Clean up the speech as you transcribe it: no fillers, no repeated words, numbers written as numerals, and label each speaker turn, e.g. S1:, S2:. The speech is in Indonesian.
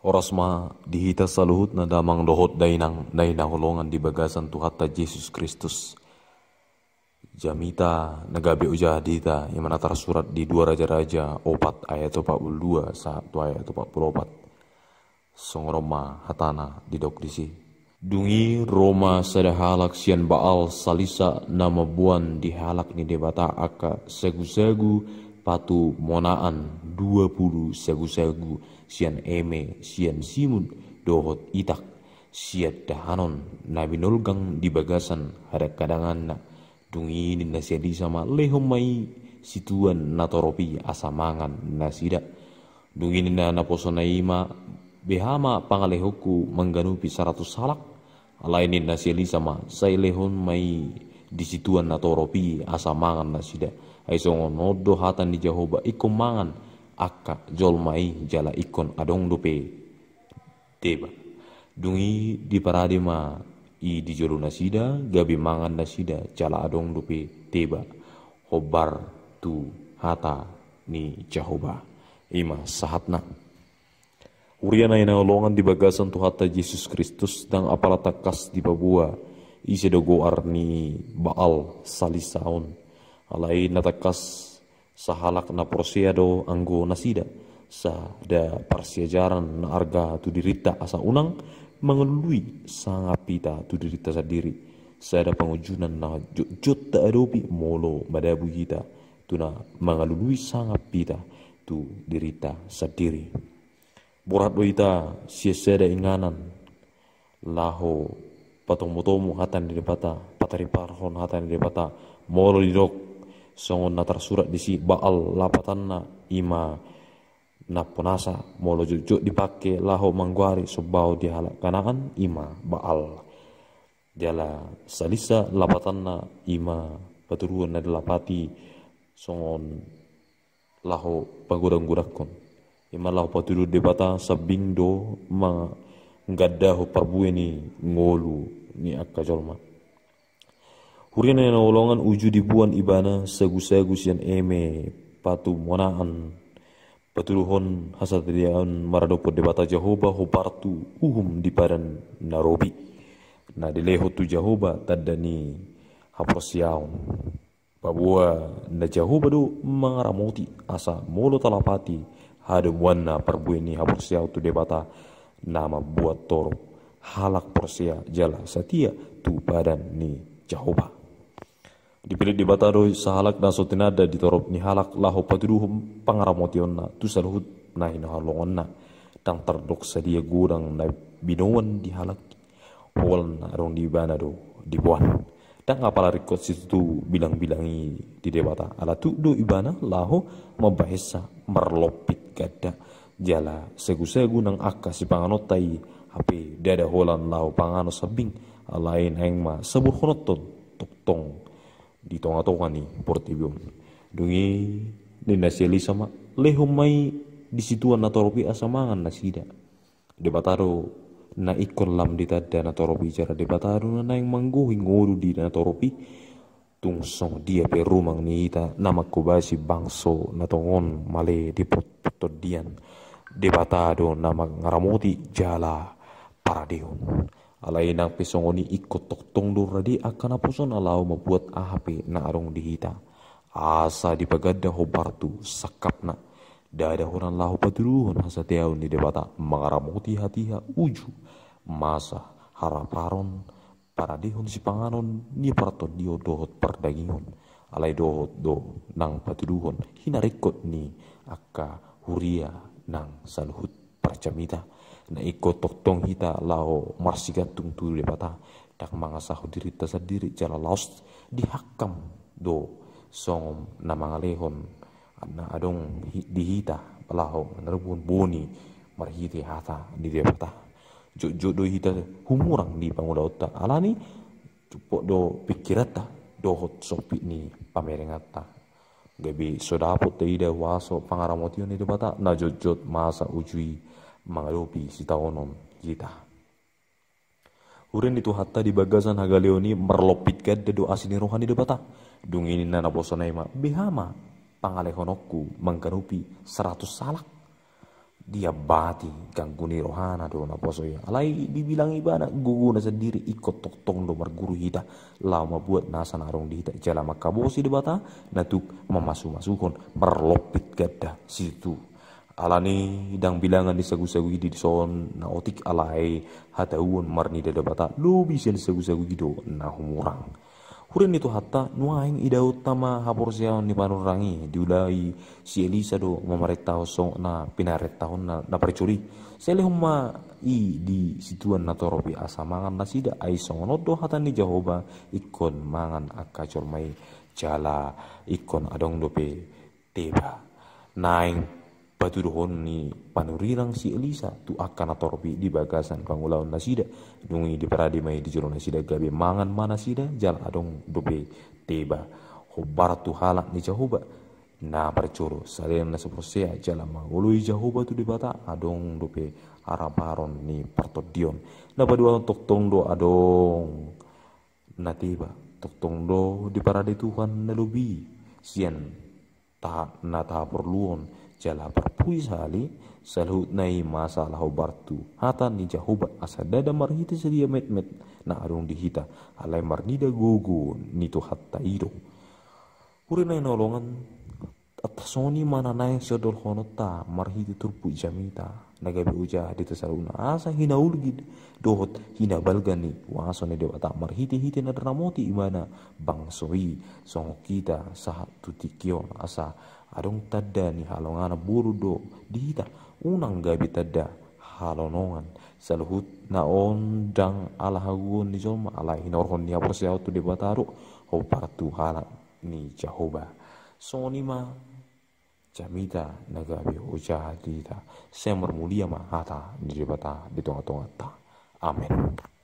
S1: Orasma dihita saluhut na damang lohot dainang holongan di bagasan tu hatta Yesus Kristus. Jamita nagabi uja dita yang mana tersurat di 2 Raja-Raja 4 ayat 42 satu ayat 44. Song Roma hatana di disi. Dungi Roma sadahalak sian Baal salisa nama buan dihalak ni debata aka segu-segu patu monaan 20 segu-segu sian eme sian simun dohot itak siat dahanon nabi nolgang di bagasan ada kadangan na dungi ni nasiadi sama lehomai situan natoropi asamangan nasida dungi ni na naposonaima behama pangalehoku mengganupi 100 salak alainin nasiadi sama say lehon mai di situan natoropi asamangan nasida ay songon nodo hatan di Jehovah ikom mangan akka jolmai jala ikon adong dope teba dungi di paradima i di jolo nasida gabi mangan nasida jala adong dope teba hobar tu hata ni Jehovah ima sahatna uriana ina olongan di bagasan tu hata Yesus Kristus dang apalatakas di babua isi dogo arni Baal salisaon alai natakas sahalak na porsiado anggo nasida sa da parsiajaran na arga tu dirita asa unang mengelului sangapita tu dirita sadiri sa da pangujunan na jut ta adopi molo madabu kita tu na mengelului sangapita tu dirita sadiri borat doita sieseda inganan laho patong motomu hatan di debata patari parhon hatan di debata molo didok songon na tersurat di si Baal lapatanna ima na ponasa molo jujuk dipake laho mangguari sobau di halak kanaan ima Baal jala salisa lapatanna ima paturuan na dilapati songon laho pagurang-gurakon ima laho paturu debata sabindo manggaddaho parbueni ngolu ni akka jolma hurina na olongan uju dibuan ibana segu-segu sian eme patu monaan paturuhon hasatirian maradopo debata Jehovah hopartu di padan narobi na dileho tu Jehovah tadani haprosiaon babua na Jehovah do mangaramoti asa molo talapati hada buana parbueni haprosiao tu debata nama buat toro halak prosia jala satia tu padan ni Jehovah dipilih di bataro sahalak na sotinada di torop ni halak laho patuduhum pangaramotion na tu saluhut na hinahalongan na tang tardok sa dia gurang na binoan di halak hol na arong di bana do di buan tang apala rikot situ bilang-bilangi di debata ala tu do ibana laho mabahesa merlopit gada jala segu-segu nang akka si panganotai hape dada holan laho pangano sabing alain aing ma sabur honoton toktong di tonga-tonga ni portibium dungi ni nasiali sama lehomai di situan natoropi asamangan nasida debataro na ikon lam ditada natoropi cara debataro na yang mangguhi ngoru di natoropi tungsong dia pe rumang ni ita nama kubasi bangso natongon male di potodian debatado nama ngaramoti jala paradeon alai nang pesongoni ikut toktong duradi akan apuson alau membuat ahape na arong dihita asa dipagada hobartu sakapna dada horan lahu padruhon hasatiaun di debata mangaramuti hatiha uju masa haraparon para dihon si panganon ni paraton dio dohot perdagingon alai dohot do nang padruhon hinarikot ni akka huria nang saluhut parcamita na ikut toktong hita lao marsigatung tu debata dak mangasahu dirita sadiri jala laos dihakam do song na mangalehon na adong dihita lao nerbun boni marhiti hata di debata jujud do hita humurang di pangudauta alani cupok do pikirata dohot sopi ni pamerengata gabi sodapot teida waso pangaramotion di debata na jujud masa ujui mangadopi si taonon kita. Hurin itu hatta di bagasan hagaleoni merlopit gad do asini rohani debata. Dungini nana posonema behama pangalehonokku mangkanupi 100 salak. dia bati ganggu ni rohana do na poso ya alai dibilang ibana gugu na sendiri ikut tok tong do marguru hita lama buat nasa narong di hita jala makabosi de bata natuk masukon berlopit gada situ alani dang bilangan di sagu-sagu di son na otik alai hatauon marni de bata lo bisa di sagu-sagu gitu na humurang Hurin itu hatta nuaing ida utama hapor siaon ni panurangi diulai si Elisa do mamareta song na pinaret tahun na percuri sele humma i di situan na toropi asa mangan nasida ai song do hatan ni Jehovah ikon mangan akacor mai jala ikon adong dope teba naing batu dohon ni panurirang si Elisa tu akan atoropi di bagasan pangulaon nasida dungi di paradi mai di jero nasida gabe mangan mana sida jal adong dobe teba hobar tu halak ni Jehovah na percoro salen na seposea jala mangului Jehovah tu di bata adong dobe arabaron ni partodion na padua tok tong do adong na teba tok tong do di paradi Tuhan na lubi sian ta na ta perluon jala perpui sali salut nai masalah bartu hatan ni Jehovah asa dada marhita sedia met na arung dihita alai marnida gogo ni to hatta iro uri nai nolongan atasoni mana nai sodol honota marhita turpu jamita nagabe uja di tesaruna asa hina ulgid dohot hina balgani waso ne dewata marhiti hiti na dramoti imana bangsoi song kita sahat tutikion asa adong tadda ni halongana burudo dihita unang gabi tadda halonongan saluhut na ondang alahagun ni jolma ala hinorhon ni aporsiao tu debataru ho partu hala ni Jehovah sonima jamita nagabi ujah dita semar mulia ma hata di debata di tonga-tonga ta amen.